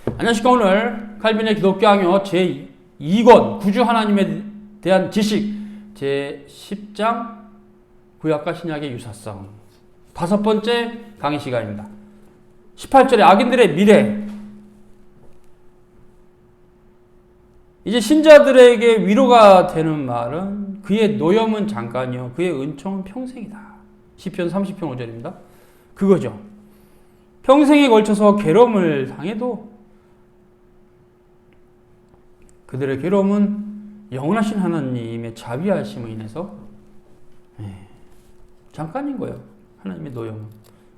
안녕하십니까. 오늘 칼빈의 기독교 강요 제2권 구주 하나님에 대한 지식 제10장 구약과 신약의 유사성 5번째 강의 시간입니다. 18절에 악인들의 미래. 이제 신자들에게 위로가 되는 말은 그의 노염은 잠깐이요 그의 은총은 평생이다. 시편 30편 5절입니다. 그거죠. 평생에 걸쳐서 괴로움을 당해도 그들의 괴로움은 영원하신 하나님의 자비하심으로 인해서 잠깐인 거예요. 하나님의 노염은.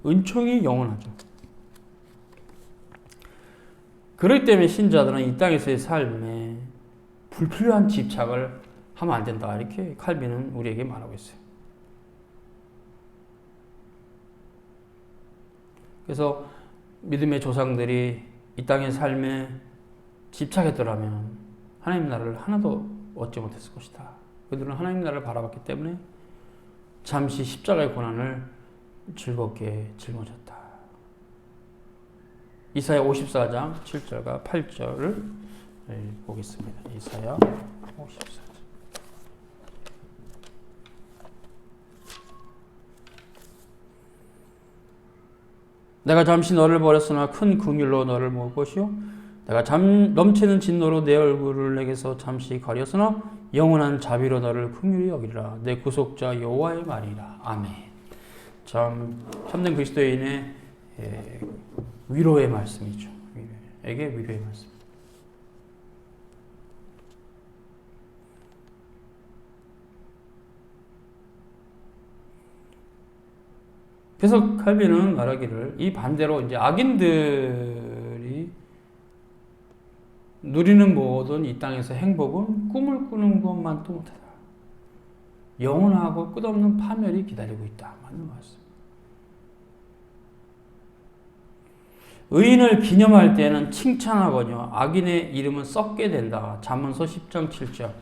은총이 영원하죠. 그렇기 때문에 신자들은 이 땅에서의 삶에 불필요한 집착을 하면 안 된다. 이렇게 칼빈은 우리에게 말하고 있어요. 그래서 믿음의 조상들이 이 땅의 삶에 집착했더라면 하나님 나라를 하나도 얻지 못했을 것이다. 그들은 하나님 나라를 바라봤기 때문에 잠시 십자가의 고난을 즐겁게 짊어졌다. 이사야 54장 7절과 8절을 보겠습니다. 이사야 54장. 내가 잠시 너를 버렸으나 큰 긍휼로 너를 모을 것이요 내가 넘치는 진노로 내 얼굴을 내게서 잠시 가렸으나 영원한 자비로 너를 긍휼히 여기리라. 내 구속자 여호와의 말이라. 아멘. 참 참된 그리스도인의 위로의 말씀이죠. 에게 위로의 말씀. 그래서 칼빈은 말하기를 이 반대로 이제 악인들이 누리는 모든 이 땅에서 행복은 꿈을 꾸는 것만도 못하다. 영원하고 끝없는 파멸이 기다리고 있다. 맞는 말씀. 의인을 기념할 때는 칭찬하거니와 악인의 이름은 썩게 된다. 잠언서 10장 7절.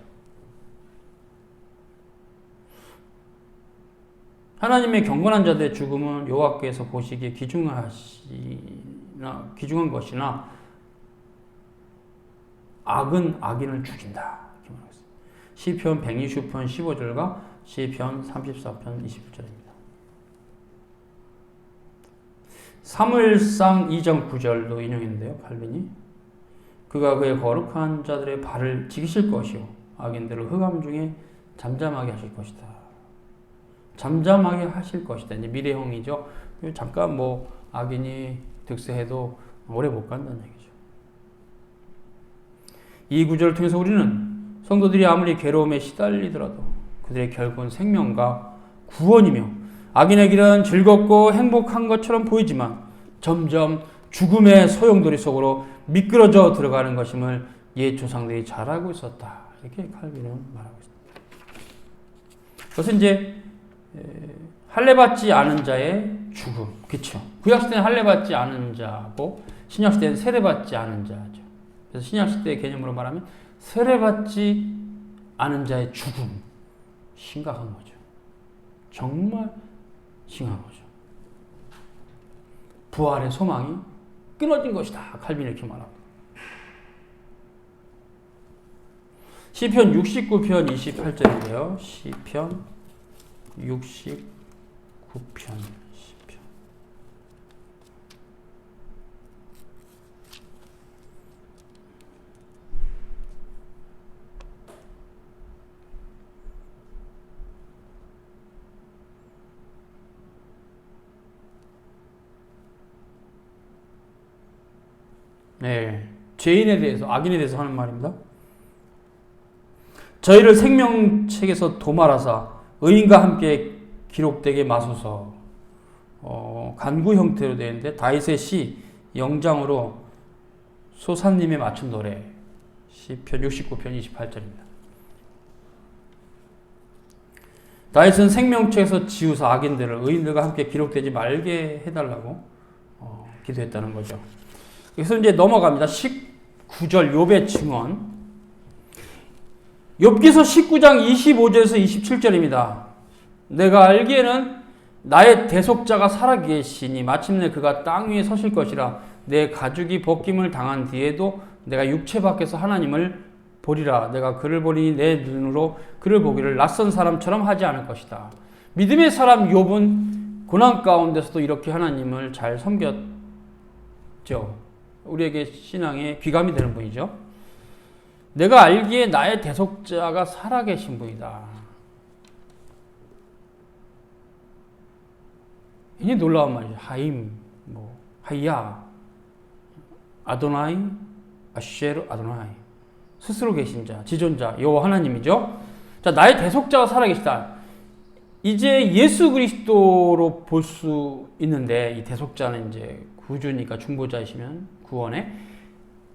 하나님의 경건한 자들의 죽음은 여호와께서 보시기에 귀중한 것이나 악은 악인을 죽인다. 이렇게 말했습니다. 시편 120편 15절과 시편 34편 21절입니다. 사무엘상 2장 9절도 인용했는데요. 칼빈이 그가 그의 거룩한 자들의 발을 지키실 것이요 악인들을 흑암 중에 잠잠하게 하실 것이다. 잠잠하게 하실 것이다. 이제 미래형이죠. 잠깐 악인이 득세해도 오래 못 간다는 얘기죠. 이 구절을 통해서 우리는 성도들이 아무리 괴로움에 시달리더라도 그들의 결국은 생명과 구원이며 악인의 길은 즐겁고 행복한 것처럼 보이지만 점점 죽음의 소용돌이 속으로 미끄러져 들어가는 것임을 옛 조상들이 잘 알고 있었다. 이렇게 칼빈은 말하고 있습니다. 그것은 이제 할례받지 않은 자의 죽음. 그렇죠. 구약시대는 할례받지 않은 자고 신약시대는 세례받지 않은 자죠. 그래서 신약시대의 개념으로 말하면 세례받지 않은 자의 죽음. 심각한 거죠. 정말 심각한 거죠. 부활의 소망이 끊어진 것이다. 칼빈이 이렇게 말합니다. 시편 69편 28절인데요. 시편 69편 10편. 네, 죄인에 대해서, 악인에 대해서 하는 말입니다. 저희를 생명책에서 도말하사 의인과 함께 기록되게 마소서. 간구 형태로 되어 있는데 다윗의 시 영장으로 소사님에 맞춘 노래. 시편 69편 28절입니다. 다윗은 생명책에서 지우사 악인들을 의인들과 함께 기록되지 말게 해달라고 기도했다는 거죠. 그래서 이제 넘어갑니다. 19절 욥의 증언. 욥기서 19장 25절에서 27절입니다. 내가 알기에는 나의 대속자가 살아계시니 마침내 그가 땅 위에 서실 것이라. 내 가죽이 벗김을 당한 뒤에도 내가 육체 밖에서 하나님을 보리라. 내가 그를 보리니 내 눈으로 그를 보기를 낯선 사람처럼 하지 않을 것이다. 믿음의 사람 욥은 고난 가운데서도 이렇게 하나님을 잘 섬겼죠. 우리에게 신앙의 귀감이 되는 분이죠. 내가 알기에 나의 대속자가 살아계신 분이다. 굉장히 놀라운 말이죠. 하임, 하이야, 아도나이, 아쉐르 아도나이. 스스로 계신 자, 지존자, 여호와 하나님이죠. 자, 나의 대속자가 살아계시다. 이제 예수 그리스도로 볼 수 있는데, 이 대속자는 이제 구주니까 중보자이시면 구원의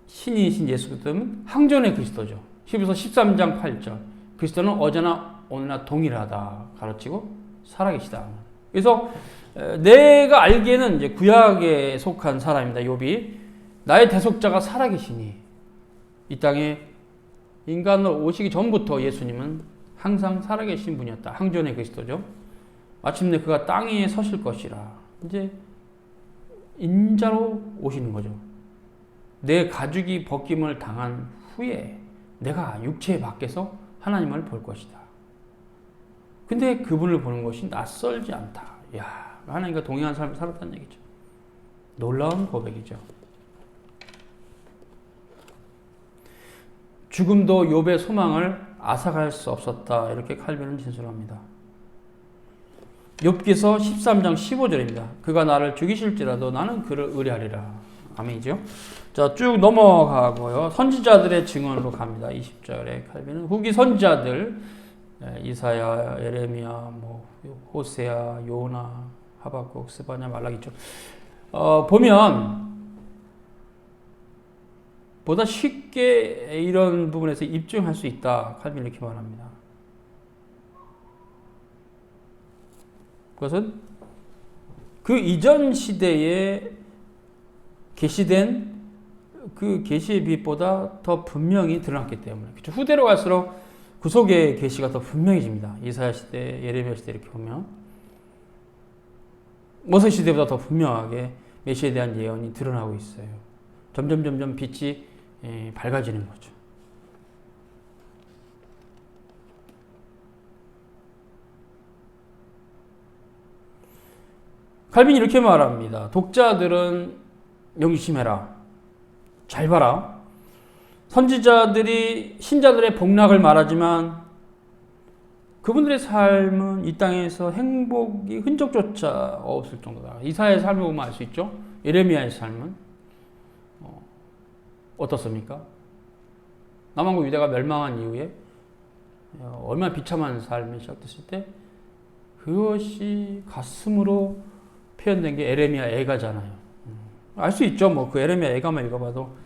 신이신 예수 그리스도는 항존의 그리스도죠. 히브리서 13장 8절. 그리스도는 어제나 오늘나 동일하다. 가르치고 살아계시다. 그래서 내가 알기에는 이제 구약에 속한 사람입니다. 욥이 나의 대속자가 살아계시니 이 땅에 인간으로 오시기 전부터 예수님은 항상 살아계신 분이었다. 항존의 그리스도죠. 마침내 그가 땅 위에 서실 것이라. 이제 인자로 오시는 거죠. 내 가죽이 벗김을 당한 후에 내가 육체 밖에서 하나님을 볼 것이다. 근데 그분을 보는 것이 낯설지 않다. 야, 하나님과 동행한 삶을 살았다는 얘기죠. 놀라운 고백이죠. 죽음도 욥의 소망을 앗아갈 수 없었다. 이렇게 칼빈은 진술합니다. 욥기서 13장 15절입니다. 그가 나를 죽이실지라도 나는 그를 의뢰하리라. 아멘이죠. 자, 쭉 넘어가고요. 선지자들의 증언으로 갑니다. 20절에 칼빈은 후기 선지자들 이사야, 예레미야, 호세아, 요나, 하박국, 스바냐, 말라기죠. 보면 보다 쉽게 이런 부분에서 입증할 수 있다. 칼빈 이렇게 말합니다. 그것은 그 이전 시대에 계시된 그 계시의 빛보다 더 분명히 드러났기 때문에. 그렇죠? 후대로 갈수록 구속의 계시가 더 분명해집니다. 이사야 시대, 예레미야 시대 이렇게 보면 모세 시대보다 더 분명하게 메시아에 대한 예언이 드러나고 있어요. 점점 빛이 밝아지는 거죠. 칼빈이 이렇게 말합니다. 독자들은 명심해라. 잘 봐라. 선지자들이 신자들의 복락을 말하지만 그분들의 삶은 이 땅에서 행복이 흔적조차 없을 정도다. 이사야의 삶을 보면 알 수 있죠. 예레미야의 삶은 어떻습니까? 남왕국 유다가 멸망한 이후에 얼마나 비참한 삶이 시작됐을 때 그것이 가슴으로 표현된 게 에레미야 애가잖아요. 알 수 있죠. 그 에레미야 애가만 읽어봐도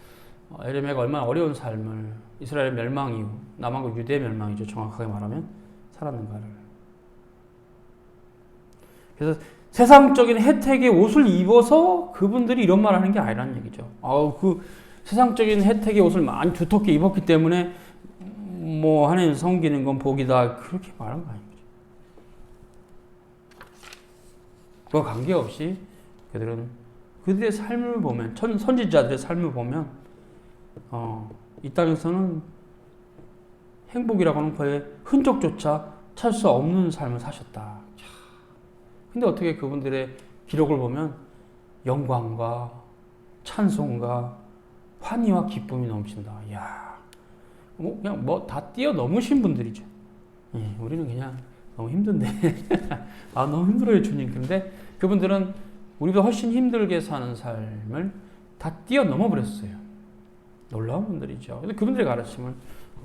에레미야가 얼마나 어려운 삶을 이스라엘 멸망 이후 남왕국 유대의 멸망이죠. 정확하게 말하면 살았는가를. 그래서 세상적인 혜택의 옷을 입어서 그분들이 이런 말을 하는 게 아니라는 얘기죠. 그 세상적인 혜택의 옷을 많이 두텁게 입었기 때문에 하나님 섬기는 건 복이다. 그렇게 말한 거 아닙니다. 그와 관계없이 그들의 삶을 보면 선지자들의 삶을 보면 이 땅에서는 행복이라고 하는 거에 흔적조차 찾을 수 없는 삶을 사셨다. 근데 어떻게 그분들의 기록을 보면 영광과 찬송과 환희와 기쁨이 넘친다. 이야, 그냥 다 뛰어넘으신 분들이죠. 우리는 그냥 너무 힘든데. 너무 힘들어요, 주님. 근데 그분들은 우리보다 훨씬 힘들게 사는 삶을 다 뛰어넘어 버렸어요. 놀라운 분들이죠. 근데 그분들의 가르침을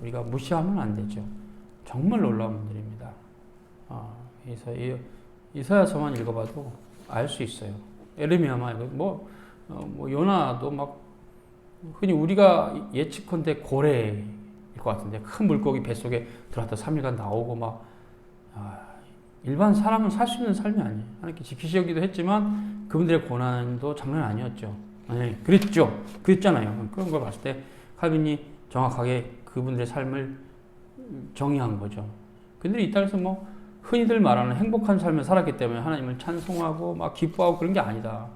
우리가 무시하면 안 되죠. 정말 놀라운 분들입니다. 이사야서만 읽어봐도 알 수 있어요. 에레미야만 읽어도 요나도 흔히 우리가 예측컨대 고래일 것 같은데 큰 물고기 뱃속에 들어갔다 3일간 나오고 일반 사람은 살 수 있는 삶이 아니에요. 하나님께 지키시기도 했지만 그분들의 고난도 장난 아니었죠. 그랬잖아요. 그런 걸 봤을 때 칼빈이 정확하게 그분들의 삶을 정의한 거죠. 근데 이 땅에서 흔히들 말하는 행복한 삶을 살았기 때문에 하나님을 찬송하고 기뻐하고 그런 게 아니다.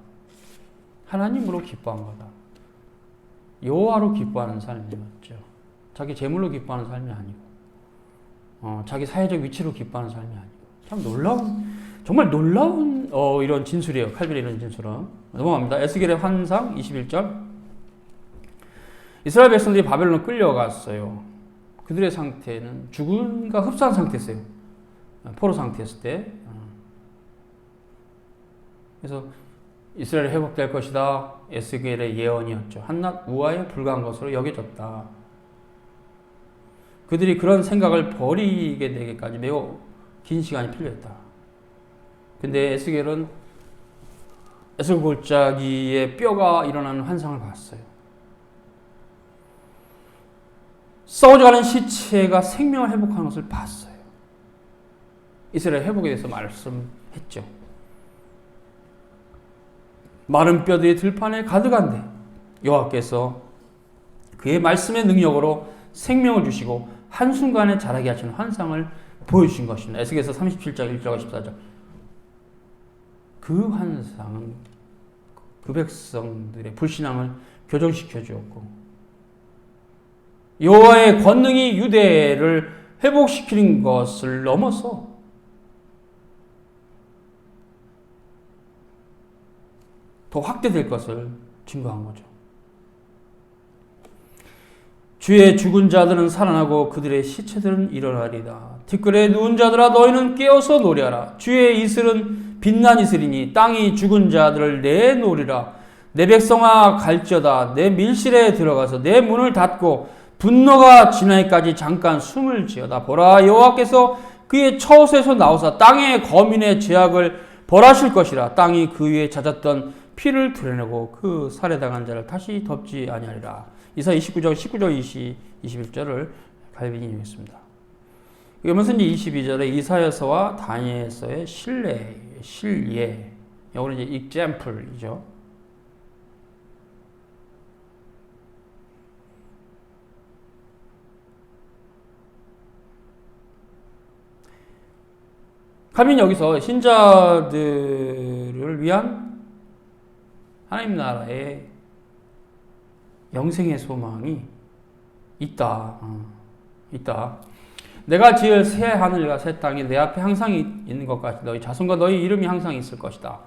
하나님으로 기뻐한 거다. 여호와로 기뻐하는 삶이었죠. 자기 재물로 기뻐하는 삶이 아니고, 자기 사회적 위치로 기뻐하는 삶이 아니고, 참 정말 놀라운 이런 진술이에요. 칼빈의 이런 진술은. 넘어갑니다. 에스겔의 환상 21절. 이스라엘 백성들이 바벨론으로 끌려갔어요. 그들의 상태는 죽음과 흡사한 상태였어요. 포로 상태였을 때. 그래서 이스라엘이 회복될 것이다. 에스겔의 예언이었죠. 한낱 우화에 불과한 것으로 여겨졌다. 그들이 그런 생각을 버리게 되기까지 매우 긴 시간이 필요했다. 근데 에스겔은 에스겔 골짜기에 뼈가 일어나는 환상을 봤어요. 썩어져가는 시체가 생명을 회복하는 것을 봤어요. 이스라엘 회복에 대해서 말씀했죠. 마른 뼈들이 들판에 가득한데 여호와께서 그의 말씀의 능력으로 생명을 주시고 한순간에 자라게 하시는 환상을 보여주신 것입니다. 에스겔서 37장 1절과 14절. 그 환상은 그 백성들의 불신앙을 교정시켜 주었고 여호와의 권능이 유대를 회복시키는 것을 넘어서 더 확대될 것을 증거한 거죠. 주의 죽은 자들은 살아나고 그들의 시체들은 일어나리다. 티끌에 누운 자들아 너희는 깨어서 노래하라. 주의 이슬은 빛난 이슬이니 땅이 죽은 자들을 내놓으리라. 내 백성아 갈지어다. 내 밀실에 들어가서 내 문을 닫고 분노가 지나기까지 잠깐 숨을 지어다. 보라 여호와께서 그의 처소에서 나오사 땅의 거민의 죄악을 벌하실 것이라. 땅이 그 위에 잦았던 피를 드러내고 그 살해당한 자를 다시 덮지 아니하리라. 이사 29장 19절 21절을 갈빈이 인용했습니다. 이것은 22절에 이사야서와 다니엘서의 실예, 이거는 이제 example이죠. 칼빈이 여기서 신자들을 위한 하나님 나라의 영생의 소망이 있다. 내가 지을 새 하늘과 새 땅이 내 앞에 항상 있는 것 같이 너희 자손과 너희 이름이 항상 있을 것이다.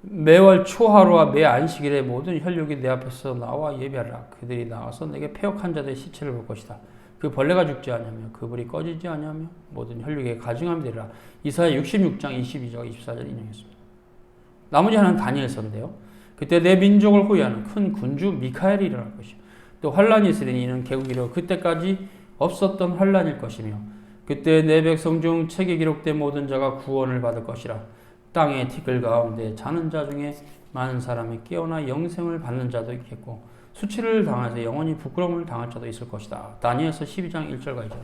매월 초하루와 매 안식일에 모든 혈육이 내 앞에서 나와 예배하라. 그들이 나와서 내게 패역한 자들의 시체를 볼 것이다. 그 벌레가 죽지 않으며 그 불이 꺼지지 않으며 모든 혈육에 가증함이 되리라. 이사야 66장 22절 24절 인용했습니다. 나머지 하나는 다니엘서인데요. 그때 내 민족을 호위하는 큰 군주 미카엘이 일어날 것이요. 또 환란이 있으리니 이는 개국이려 그때까지 없었던 환란일 것이며 그때 내 백성 중 책에 기록된 모든 자가 구원을 받을 것이라. 땅의 티끌 가운데 자는 자 중에 많은 사람이 깨어나 영생을 받는 자도 있겠고 수치를 당해서 영원히 부끄러움을 당할 자도 있을 것이다. 다니엘서 12장 1절과 2절.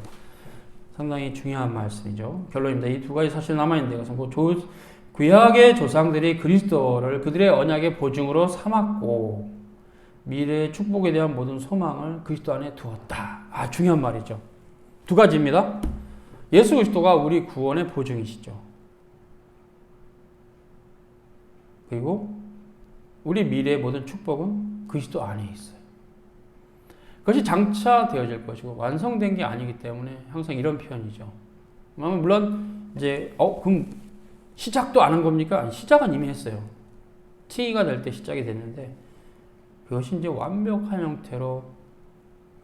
상당히 중요한 말씀이죠. 결론입니다. 이 두 가지 사실이 남아있는데 그것은 구약의 조상들이 그리스도를 그들의 언약의 보증으로 삼았고 미래의 축복에 대한 모든 소망을 그리스도 안에 두었다. 중요한 말이죠. 두 가지입니다. 예수 그리스도가 우리 구원의 보증이시죠. 그리고 우리 미래의 모든 축복은 그리스도 안에 있어요. 그것이 장차 되어질 것이고 완성된 게 아니기 때문에 항상 이런 표현이죠. 물론 이제 그럼 시작도 안 한 겁니까? 아니, 시작은 이미 했어요. ting이가 될 때 시작이 됐는데 그것이 이제 완벽한 형태로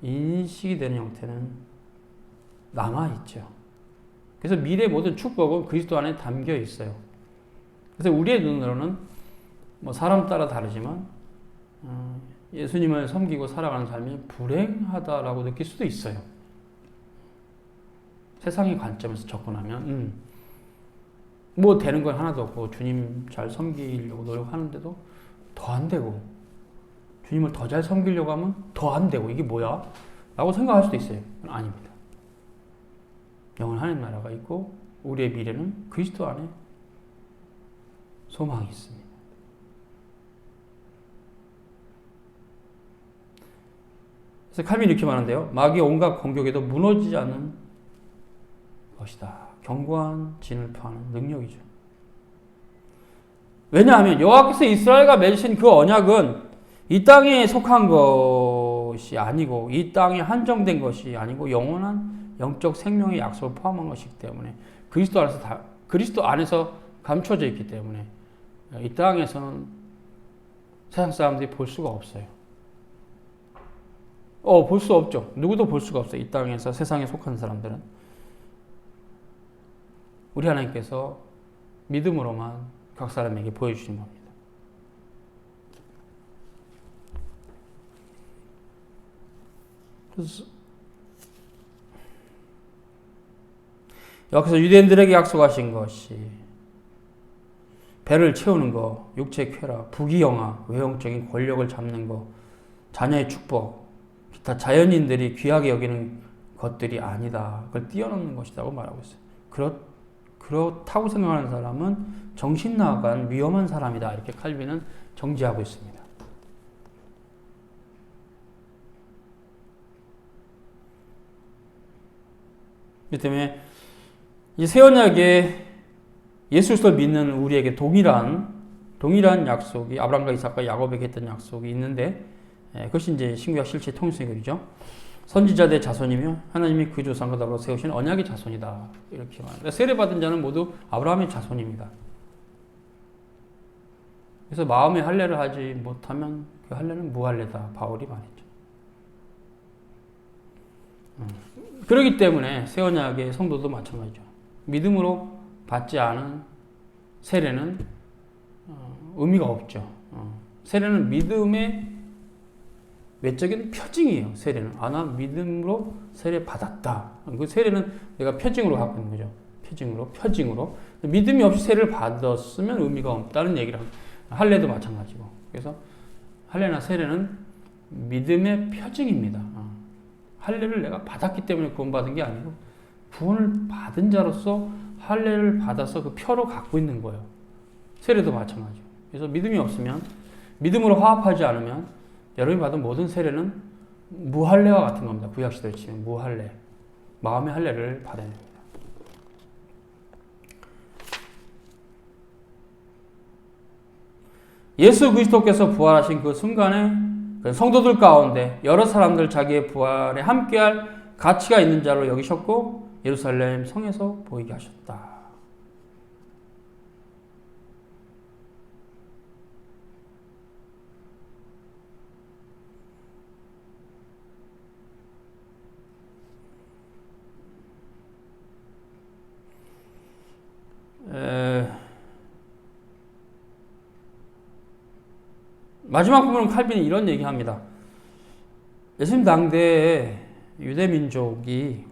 인식이 되는 형태는 남아있죠. 그래서 미래의 모든 축복은 그리스도 안에 담겨 있어요. 그래서 우리의 눈으로는 사람 따라 다르지만 예수님을 섬기고 살아가는 삶이 불행하다라고 느낄 수도 있어요. 세상의 관점에서 접근하면 되는 건 하나도 없고 주님 잘 섬기려고 노력하는데도 더 안 되고 주님을 더 잘 섬기려고 하면 더 안 되고 이게 뭐야? 라고 생각할 수도 있어요. 아닙니다. 영원한 하나님 나라가 있고 우리의 미래는 그리스도 안에 소망이 있습니다. 그래서 칼빈이 이렇게 말하는데요. 마귀의 온갖 공격에도 무너지지 않는 것이다. 견고한 진을 표하는 능력이죠. 왜냐하면 여호와께서 이스라엘과 맺으신 그 언약은 이 땅에 속한 것이 아니고 이 땅에 한정된 것이 아니고 영원한 영적 생명의 약속을 포함한 것이기 때문에 그리스도 안에서 감춰져 있기 때문에 이 땅에서는 세상 사람들이 볼 수가 없어요. 볼 수 없죠. 누구도 볼 수가 없어요. 이 땅에서 세상에 속한 사람들은. 우리 하나님께서 믿음으로만 각 사람에게 보여주신 겁니다. 그래서 여기서 유대인들에게 약속하신 것이 배를 채우는 거, 육체의 쾌락, 부귀영화, 외형적인 권력을 잡는 거, 자녀의 축복, 기타 자연인들이 귀하게 여기는 것들이 아니다. 그걸 뛰어넘는 것이라고 말하고 있어요. 그렇다고 생각하는 사람은 정신 나간 위험한 사람이다. 이렇게 칼빈은 정지하고 있습니다. 그 때문에 이 새 언약에 예수 그리스도를 믿는 우리에게 동일한 약속이 아브라함과 이삭과 야곱에게 했던 약속이 있는데 그것이 이제 신구약 실체 통일성이죠. 선지자들의 자손이며 하나님이 그 조상과 더불어 세우신 언약의 자손이다. 이렇게 말합니다. 세례받은 자는 모두 아브라함의 자손입니다. 그래서 마음의 할례를 하지 못하면 그 할례는 무할례다. 바울이 말했죠. 그렇기 때문에 새 언약의 성도도 마찬가지죠. 믿음으로 받지 않은 세례는 의미가 없죠. 세례는 믿음의 외적인 표징이에요. 세례는. 나 믿음으로 세례 받았다. 그 세례는 내가 표징으로 갖고 있는 거죠. 표징으로. 믿음이 없이 세례를 받았으면 의미가 없다는 얘기를 합니다. 할례도 마찬가지고. 그래서 할례나 세례는 믿음의 표징입니다. 할례를 내가 받았기 때문에 구원받은 게 아니고 구원을 받은 자로서 할례를 받아서 그 표로 갖고 있는 거예요. 세례도 마찬가지고. 그래서 믿음이 없으면, 믿음으로 화합하지 않으면 여러분이 받은 모든 세례는 무할례와 같은 겁니다. 구약시대로 치면 무할례. 마음의 할례를 받아야 됩니다. 예수 그리스도께서 부활하신 그 순간에 성도들 가운데 여러 사람들 자기의 부활에 함께할 가치가 있는 자로 여기셨고 예루살렘 성에서 보이게 하셨다. 마지막 부분은 칼빈이 이런 얘기합니다. 예수님 당대에 유대 민족이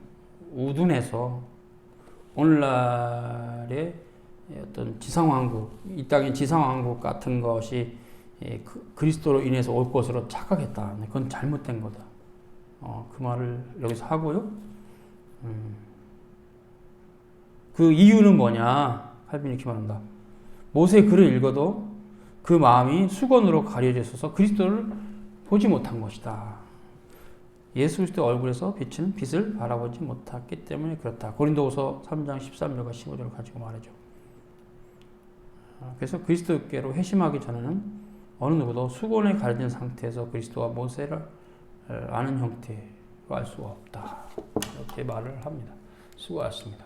우둔해서 오늘날의 어떤 지상왕국, 이 땅의 지상왕국 같은 것이 그리스도로 인해서 올 것으로 착각했다. 그건 잘못된 거다. 그 말을 여기서 하고요. 그 이유는 뭐냐? 칼빈이 이렇게 말합니다. 모세의 글을 읽어도 그 마음이 수건으로 가려져 있어서 그리스도를 보지 못한 것이다. 예수 그리스도 얼굴에서 비치는 빛을 바라보지 못했기 때문에 그렇다. 고린도후서 3장 13절과 15절을 가지고 말하죠. 그래서 그리스도께로 회심하기 전에는 어느 누구도 수건에 가려진 상태에서 그리스도와 모세를 아는 형태로 알 수가 없다. 이렇게 말을 합니다. 수고하셨습니다.